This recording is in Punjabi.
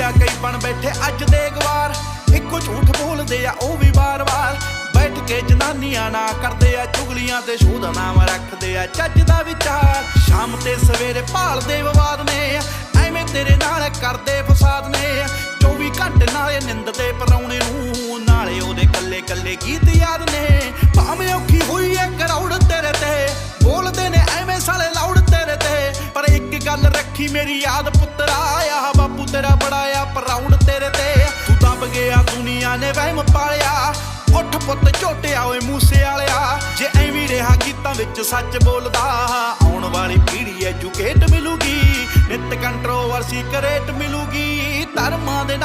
ਆ ਕਈ ਬਣ ਬੈਠੇ ਅੱਜ ਦੇ ਗਵਾਰ, ਇੱਕੋ ਝੂਠ ਬੋਲਦੇ ਆ ਉਹ ਵੀ ਵਾਰ-ਵਾਰ। ਬੈਠ ਕੇ ਜਨਾਨੀਆਂ ਨਾ ਕਰਦੇ ਆ ਚੁਗਲੀਆਂ ਤੇ ਸ਼ੋਅ ਦਾ ਨਾਮ ਰੱਖਦੇ ਆ ਚੱਜ ਦਾ ਵਿਚਾਰ। ਸ਼ਾਮ ਤੇ ਸਵੇਰੇ ਭਾਲਦੇ ਵਿਵਾਦ ਨੇ, ਐਵੇਂ ਤੇਰੇ ਨਾਲ ਕਰਦੇ ਫਸਾਦ ਨੇ। 24 ਘੰਟੇ ਨਾਲੇ ਨਿੰਦਦੇ ਪਰਾਉਣੇ ਨੂੰ, ਨਾਲੇ ਉਹਦੇ ਕੱਲੇ ਕੱਲੇ ਗੀਤ ਯਾਦ ਨੇ। ਭਾਵੇਂ ਔਖੀ ਹੋਈ ਐ ਕਰਾਉੜ ਤੇਰੇ ਤੇ, ਬੋਲਦੇ ਨੇ ਐਵੇਂ ਸਾਲੇ ਲਾਉੜ ਤੇਰੇ ਤੇ। ਪਰ ਇੱਕ ਗੱਲ ਰੱਖੀ ਮੇਰੀ ਯਾਦ ਪੁੱਤਰਾ, ਆ ਬਾਪੂ ਤੇਰਾ ਬੜਾ ਆ ਪਰਾਉੜ ਤੇਰੇ ਤੇ। ਤੂੰ ਦਬ ਗਿਆ ਦੁਨੀਆ ਨੇ ਵਹਿਮ ਪਾਲਿਆ, ਉੱਠ ਪੁੱਤ ਝੋਟਿਆ ਓਏ ਮੂਸੇ ਵਾਲਿਆ। ਜੇ ਐਵੇਂ ਰਿਹਾ ਗੀਤਾਂ ਵਿੱਚ ਸੱਚ ਬੋਲਦਾ, ਆਉਣ ਵਾਲੀ ਪੀੜ੍ਹੀ ਐਜੂਕੇਟ ਮਿਲੂਗੀ, ਨਿੱਤ ਕੰਟਰੋਵਰਸੀ ਕਰੇਟ ਮਿਲੂਗੀ। ਧਰਮਾਂ ਦੇ